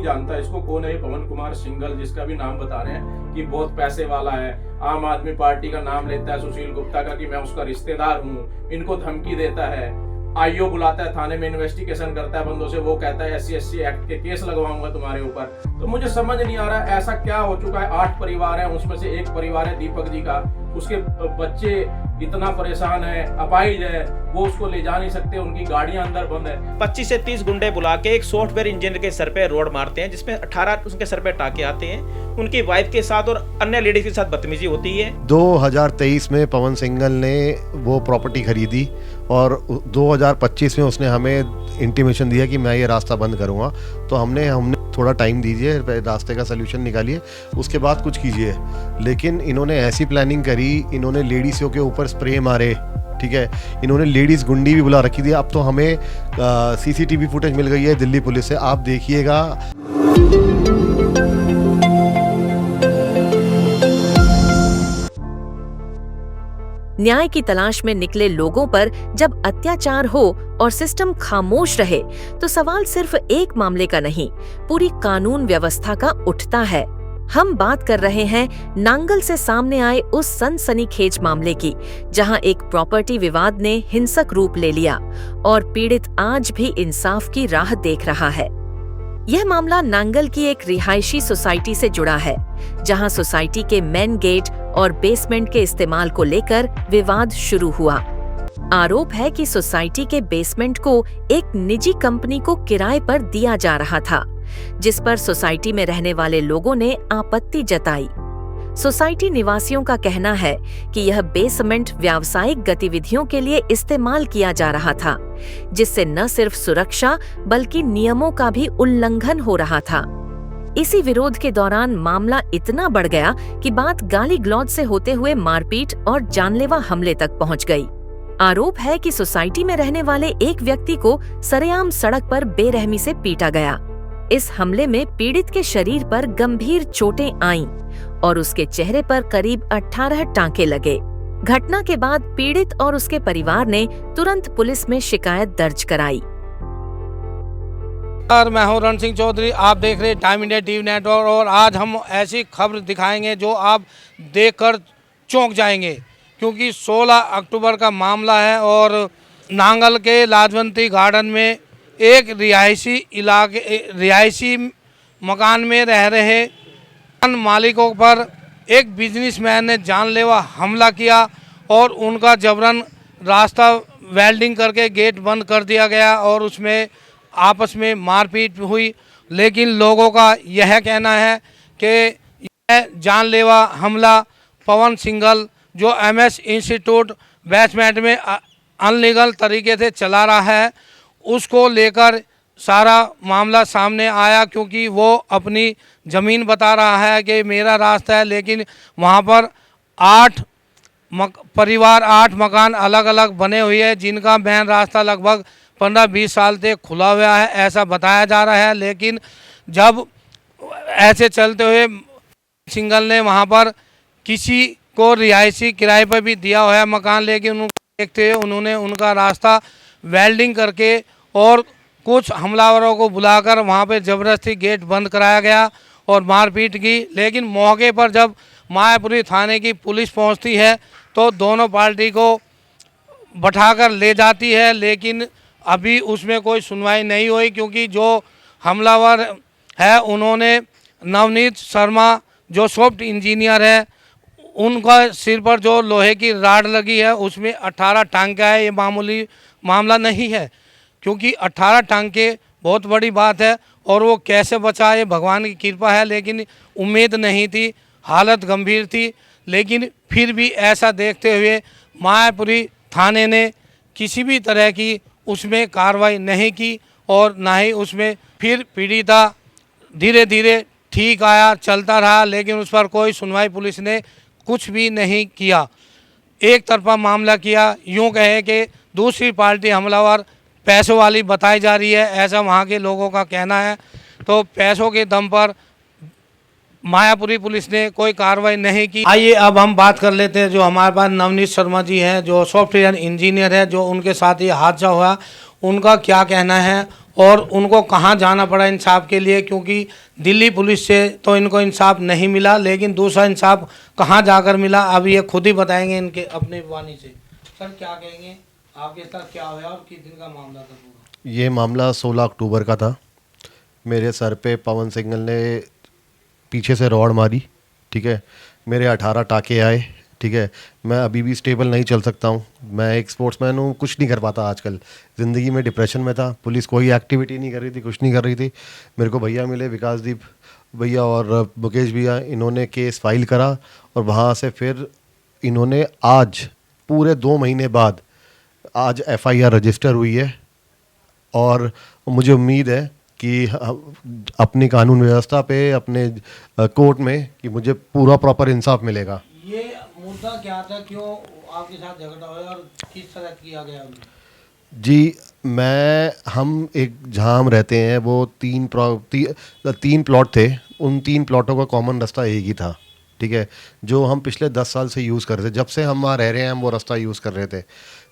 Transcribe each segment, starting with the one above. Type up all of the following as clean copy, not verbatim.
जानता है इसको, कौन है पवन कुमार सिंघल, जिसका भी नाम बता रहे हैं कि बहुत पैसे वाला है, आम आदमी पार्टी का नाम लेता है सुशील गुप्ता का कि मैं उसका रिश्तेदार हूँ, इनको धमकी देता है, आईओ बुलाता है थाने में, इन्वेस्टिगेशन करता है बंदों से, वो कहता है SC एक्ट के केस लगवाऊंगा तुम्हारे ऊपर। तो मुझे समझ नहीं आ रहा ऐसा क्या हो चुका है। 8 परिवार हैं, उसमें से एक परिवार है दीपक जी का, उसके बच्चे इतना परेशान है, अपाहिज है, वो उसको ले जा नहीं सकते, उनकी गाड़ियां अंदर बंद है। 25 से 30 गुंडे बुला के एक सॉफ्टवेयर इंजीनियर के सर पे रोड मारते हैं, जिसमें 18 उसके सर पे टाके आते हैं। उनकी वाइफ के साथ और अन्य लेडीज के साथ बदतमीजी होती है। 2023 में पवन सिंघल ने वो प्रॉपर्टी खरीदी और 2025 में उसने हमें इंटीमेशन दिया कि मैं ये रास्ता बंद करूँगा। तो हमने थोड़ा टाइम दीजिए, रास्ते का सलूशन निकालिए, उसके बाद कुछ कीजिए। लेकिन इन्होंने ऐसी प्लानिंग करी, इन्होंने लेडीज़ों के ऊपर स्प्रे मारे, ठीक है, इन्होंने लेडीज़ गुंडी भी बुला रखी थी। अब तो हमें CCTV फुटेज मिल गई है दिल्ली पुलिस से, आप देखिएगा। न्याय की तलाश में निकले लोगों पर जब अत्याचार हो और सिस्टम खामोश रहे तो सवाल सिर्फ एक मामले का नहीं, पूरी कानून व्यवस्था का उठता है। हम बात कर रहे हैं नांगल से सामने आए उस सनसनीखेज मामले की, जहां एक प्रॉपर्टी विवाद ने हिंसक रूप ले लिया और पीड़ित आज भी इंसाफ की राह देख रहा है। यह मामला नांगल की एक रिहायशी सोसाइटी से जुड़ा है, जहां सोसाइटी के मेन गेट और बेसमेंट के इस्तेमाल को लेकर विवाद शुरू हुआ। आरोप है कि सोसाइटी के बेसमेंट को एक निजी कंपनी को किराए पर दिया जा रहा था, जिस पर सोसाइटी में रहने वाले लोगों ने आपत्ति जताई। सोसाइटी निवासियों का कहना है कि यह बेसमेंट व्यावसायिक गतिविधियों के लिए इस्तेमाल किया जा रहा था, जिससे न सिर्फ सुरक्षा बल्कि नियमों का भी उल्लंघन हो रहा था। इसी विरोध के दौरान मामला इतना बढ़ गया कि बात गाली गलौज से होते हुए मारपीट और जानलेवा हमले तक पहुंच गई। आरोप है कि सोसाइटी में रहने वाले एक व्यक्ति को सरेआम सड़क पर बेरहमी से पीटा गया। इस हमले में पीड़ित के शरीर पर गंभीर चोटें आईं और उसके चेहरे पर करीब 18 टांके लगे। घटना के बाद पीड़ित और उसके परिवार ने तुरंत पुलिस में शिकायत दर्ज कराई। मैं हूं रण सिंह चौधरी, आप देख रहे हैं टाइम इंडिया टीवी नेटवर्क, और आज हम ऐसी खबर दिखाएंगे जो आप देखकर चौंक जाएंगे, क्योंकि 16 अक्टूबर का मामला है और नांगल के लाजवंती गार्डन में एक रिहायशी मकान में रह रहे मालिकों पर एक बिजनेसमैन ने जानलेवा हमला किया और उनका जबरन रास्ता वेल्डिंग करके गेट बंद कर दिया गया और उसमें आपस में मारपीट हुई। लेकिन लोगों का यह कहना है कि यह जानलेवा हमला पवन सिंघल, जो MS इंस्टीट्यूट बेसमेंट में अनलीगल तरीके से चला रहा है, उसको लेकर सारा मामला सामने आया, क्योंकि वो अपनी ज़मीन बता रहा है कि मेरा रास्ता है, लेकिन वहाँ पर 8 मकान अलग अलग बने हुए हैं, जिनका मेन रास्ता लगभग 15-20 साल से खुला हुआ है, ऐसा बताया जा रहा है। लेकिन जब ऐसे चलते हुए सिंघल ने वहाँ पर किसी को रिहायशी किराए पर भी दिया हुआ है मकान, लेकिन उनको देखते हुए उन्होंने उनका रास्ता वेल्डिंग करके और कुछ हमलावरों को बुलाकर वहाँ पे ज़बरदस्ती गेट बंद कराया गया और मारपीट की। लेकिन मौके पर जब मायापुरी थाने की पुलिस पहुँचती है तो दोनों पार्टी को बैठाकर ले जाती है, लेकिन अभी उसमें कोई सुनवाई नहीं हुई, क्योंकि जो हमलावर है उन्होंने नवनीत शर्मा, जो सॉफ्ट इंजीनियर है, उनका सिर पर जो लोहे की राड लगी है उसमें 18 टांका है। ये मामूली मामला नहीं है, क्योंकि 18 टांके बहुत बड़ी बात है और वो कैसे बचा, ये भगवान की कृपा है। लेकिन उम्मीद नहीं थी, हालत गंभीर थी, लेकिन फिर भी ऐसा देखते हुए मायापुरी थाने ने किसी भी तरह की उसमें कार्रवाई नहीं की और ना ही उसमें फिर पीड़िता धीरे धीरे ठीक आया, चलता रहा, लेकिन उस पर कोई सुनवाई पुलिस ने कुछ भी नहीं किया। एक तरफा मामला किया, यूँ कहे कि दूसरी पार्टी हमलावर पैसों वाली बताई जा रही है, ऐसा वहाँ के लोगों का कहना है। तो पैसों के दम पर मायापुरी पुलिस ने कोई कार्रवाई नहीं की। आइए अब हम बात कर लेते हैं, जो हमारे पास नवनीत शर्मा जी हैं, जो सॉफ्टवेयर इंजीनियर है, जो उनके साथ ये हादसा हुआ, उनका क्या कहना है और उनको कहाँ जाना पड़ा इंसाफ के लिए, क्योंकि दिल्ली पुलिस से तो इनको इंसाफ नहीं मिला, लेकिन दूसरा इंसाफ कहाँ जाकर मिला अब ये खुद ही बताएंगे इनके अपने वाणी से। सर क्या कहेंगे, आपके साथ क्या हुआ और किस दिन का मामला था पूरा? ये मामला 16 अक्टूबर का था। मेरे सर पे पवन सिंगल ने पीछे से रॉड मारी, ठीक है। मेरे 18 टाके आए, ठीक है। मैं अभी भी स्टेबल नहीं चल सकता हूँ। मैं एक स्पोर्ट्समैन हूँ, कुछ नहीं कर पाता आजकल। ज़िंदगी में डिप्रेशन में था। पुलिस कोई एक्टिविटी नहीं कर रही थी, कुछ नहीं कर रही थी। मेरे को भैया मिले, विकासदीप भैया और मुकेश भैया, इन्होंने केस फाइल करा और वहाँ से फिर इन्होंने आज पूरे 2 महीने बाद आज FIR रजिस्टर हुई है और मुझे उम्मीद है कि अपनी कानून व्यवस्था पे, अपने कोर्ट में, कि मुझे पूरा प्रॉपर इंसाफ मिलेगा। ये मुद्दा क्या था, क्यों आपके साथ झगड़ा हुआ और किस तरह किया गया? जी, हम एक जहाँ हम रहते हैं वो 3 प्लॉट थे। उन 3 प्लॉटों का कॉमन रास्ता एक ही था, ठीक है, जो हम पिछले 10 साल से यूज़ कर रहे थे। जब से हम वहाँ रह रहे हैं हम वो रास्ता यूज़ कर रहे थे।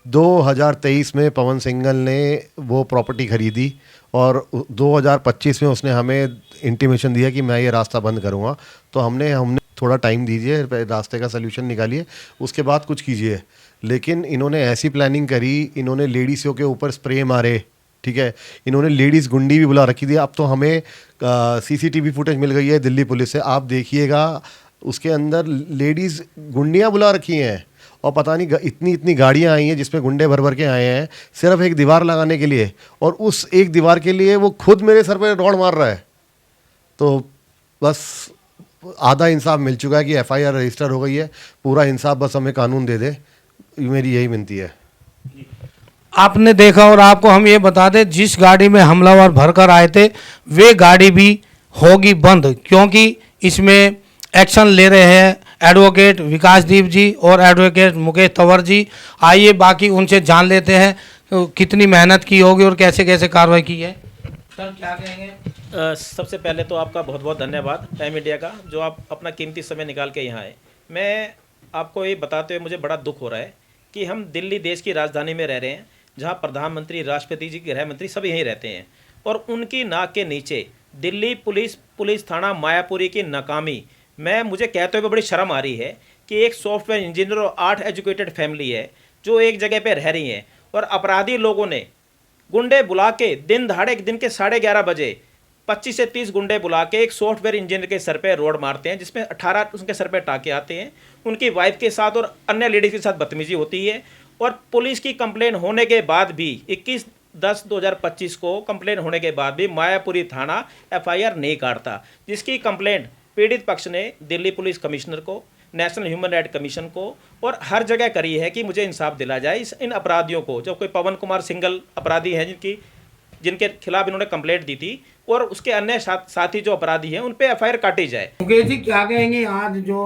2023 में पवन सिंगल ने वो प्रॉपर्टी ख़रीदी और 2025 में उसने हमें इंटीमेशन दिया कि मैं ये रास्ता बंद करूँगा। तो हमने थोड़ा टाइम दीजिए, रास्ते का सलूशन निकालिए, उसके बाद कुछ कीजिए। लेकिन इन्होंने ऐसी प्लानिंग करी, इन्होंने लेडीज़ों के ऊपर स्प्रे मारे, ठीक है। इन्होंने लेडीज़ गुंडी भी बुला रखी थी। अब तो हमें CCTV फुटेज मिल गई है दिल्ली पुलिस से, आप देखिएगा उसके अंदर लेडीज़ गुंडियाँ बुला रखी हैं और पता नहीं इतनी गाड़ियाँ आई हैं जिसमें गुंडे भर भर के आए हैं सिर्फ एक दीवार लगाने के लिए, और उस एक दीवार के लिए वो खुद मेरे सर पे रॉड मार रहा है। तो बस आधा इंसाफ मिल चुका है कि FIR रजिस्टर हो गई है। पूरा इंसाफ बस हमें कानून दे दे, मेरी यही विनती है। आपने देखा और आपको हम ये बता दें, जिस गाड़ी में हमलावर भरकर आए थे वे गाड़ी भी होगी बंद, क्योंकि इसमें एक्शन ले रहे हैं एडवोकेट विकासदीप जी और एडवोकेट मुकेश तंवर जी। आइए बाकी उनसे जान लेते हैं तो कितनी मेहनत की होगी और कैसे कैसे कार्रवाई की है। सर क्या कहेंगे? सबसे पहले तो आपका बहुत बहुत धन्यवाद टाइम मीडिया का, जो आप अपना कीमती समय निकाल के यहाँ आए। मैं आपको ये बताते हुए मुझे बड़ा दुख हो रहा है कि हम दिल्ली देश की राजधानी में रह रहे हैं, जहाँ प्रधानमंत्री, राष्ट्रपति जी, गृह मंत्री सभी यहीं रहते हैं, और उनकी नाक के नीचे दिल्ली पुलिस थाना मायापुरी की नाकामी। मुझे कहते हुए बड़ी शर्म आ रही है कि एक सॉफ्टवेयर इंजीनियर और 8 एजुकेटेड फैमिली है जो एक जगह पे रह रही हैं, और अपराधी लोगों ने गुंडे बुला के दिन दहाड़े, दिन के 11:30 बजे 25 से 30 गुंडे बुला के एक सॉफ्टवेयर इंजीनियर के सर पे रोड मारते हैं, जिसमें 18 उसके सर पे टाके आते हैं। उनकी वाइफ के साथ और अन्य लेडीज़ के साथ बदतमीजी होती है, और पुलिस की कंप्लेन होने के बाद भी 21/10/2025 को कंप्लेन होने के बाद भी मायापुरी थाना FIR नहीं काटता, जिसकी कंप्लेंट पीड़ित पक्ष ने दिल्ली पुलिस कमिश्नर को, नेशनल ह्यूमन राइट कमीशन को और हर जगह करी है कि मुझे इंसाफ दिला जाए इन अपराधियों को। जब कोई पवन कुमार सिंगल अपराधी हैं जिनके खिलाफ इन्होंने कंप्लेंट दी थी, और उसके अन्य साथी जो अपराधी हैं उन पे FIR काटी जाए। मुकेश जी क्या कहेंगे, आज जो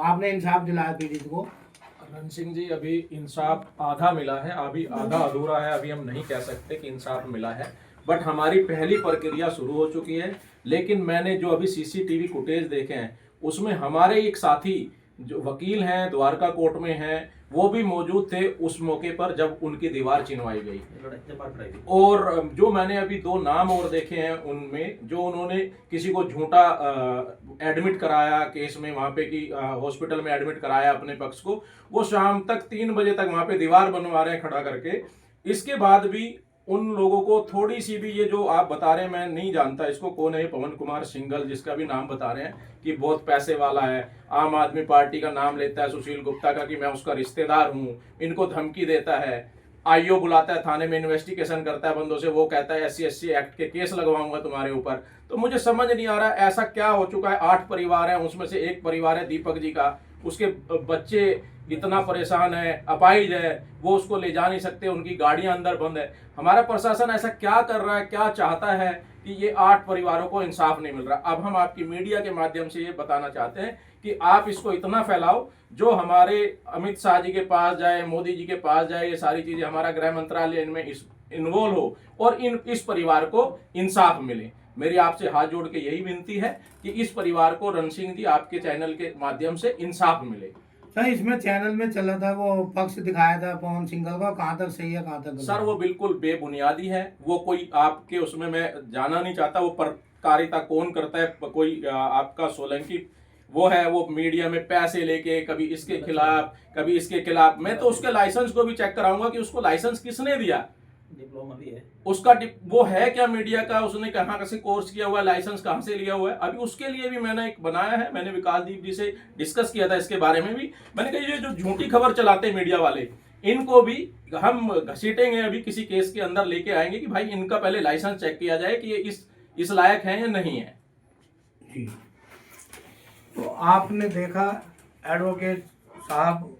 आपने इंसाफ दिलाया पीड़ित को? रण सिंह जी, अभी इंसाफ आधा मिला है, अभी आधा अधूरा है। अभी हम नहीं कह सकते कि इंसाफ मिला है, बट हमारी पहली प्रक्रिया शुरू हो चुकी है। लेकिन मैंने जो अभी CCTV फुटेज देखे हैं उसमें हमारे एक साथी जो वकील हैं, द्वारका कोर्ट में हैं, वो भी मौजूद थे उस मौके पर जब उनकी दीवार चिनवाई गई। और जो मैंने अभी 2 नाम और देखे हैं उनमें, जो उन्होंने किसी को झूठा एडमिट कराया केस में, वहाँ पे कि हॉस्पिटल में एडमिट कराया अपने पक्ष को, वो शाम तक 3 बजे तक वहाँ पे दीवार बनवा रहे हैं खड़ा करके। इसके बाद भी उन लोगों को थोड़ी सी भी, ये जो आप बता रहे हैं, मैं नहीं जानता इसको कौन है, पवन कुमार सिंगल जिसका भी नाम बता रहे हैं कि बहुत पैसे वाला है, आम आदमी पार्टी का नाम लेता है, सुशील गुप्ता का, कि मैं उसका रिश्तेदार हूँ, इनको धमकी देता है, IO बुलाता है, थाने में इन्वेस्टिगेशन करता है बंदों से, वो कहता है SC/SC एक्ट के केस लगवाऊंगा तुम्हारे ऊपर। तो मुझे समझ नहीं आ रहा ऐसा क्या हो चुका है। 8 परिवार हैं, उसमें से एक परिवार है दीपक जी का, उसके बच्चे इतना परेशान है, अपाहिज है, वो उसको ले जा नहीं सकते, उनकी गाड़ियां अंदर बंद है। हमारा प्रशासन ऐसा क्या कर रहा है, क्या चाहता है कि ये 8 परिवारों को इंसाफ नहीं मिल रहा। अब हम आपकी मीडिया के माध्यम से ये बताना चाहते हैं कि आप इसको इतना फैलाओ जो हमारे अमित शाह जी के पास जाए, मोदी जी के पास जाए, ये सारी चीजें, हमारा गृह मंत्रालय इनमें इन्वॉल्व हो और इस परिवार को इंसाफ मिले। मेरी आपसे हाथ जोड़ के यही विनती है कि इस परिवार को रण सिंह जी आपके चैनल के माध्यम से इंसाफ मिले। सर इसमें चैनल में चला था वो पक्ष दिखाया था पवन सिंघल का, कहाँ तक सही है कहाँ तक गलत? सर वो बिल्कुल बेबुनियादी है। वो कोई आपके उसमें मैं जाना नहीं चाहता, वो पत्रकारिता कौन करता है, कोई आपका सोलंकी वो है, वो मीडिया में पैसे लेके कभी इसके खिलाफ कभी इसके खिलाफ। मैं तो उसके लाइसेंस को भी चेक कराऊंगा कि उसको लाइसेंस किसने दिया, डिप्लोमा भी है उसका वो है क्या मीडिया का, उसने कहाँ से कोर्स किया हुआ है, लाइसेंस कहाँ से लिया हुआ है। अभी उसके लिए भी मैंने एक बनाया है, मैंने विकासदीप जी से डिस्कस किया था इसके बारे में भी। मैंने कहा ये जो झूठी खबर चलाते हैं मीडिया वाले, इनको भी हम घसीटेंगे, अभी किसी केस के अंदर लेके आएंगे कि भाई इनका पहले लाइसेंस चेक किया जाए कि ये इस लायक है या नहीं है। जी तो आपने देखा एडवोकेट साहब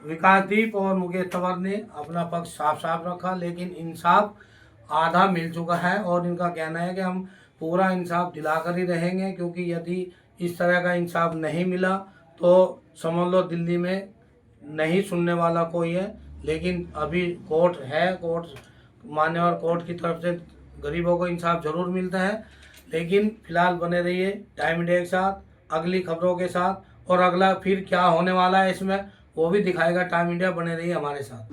विकासदीप और मुकेश तंवर ने अपना पक्ष साफ साफ रखा, लेकिन इंसाफ आधा मिल चुका है और इनका कहना है कि हम पूरा इंसाफ दिलाकर ही रहेंगे, क्योंकि यदि इस तरह का इंसाफ नहीं मिला तो समझ लो दिल्ली में नहीं सुनने वाला कोई है। लेकिन अभी कोर्ट है, कोर्ट मान्यवर कोर्ट की तरफ से गरीबों को इंसाफ जरूर मिलता है। लेकिन फिलहाल बने रहिए टाइम इंडिया के साथ, अगली खबरों के साथ, और अगला फिर क्या होने वाला है इसमें वो भी दिखाएगा टाइम इंडिया। बने रहिए हमारे साथ।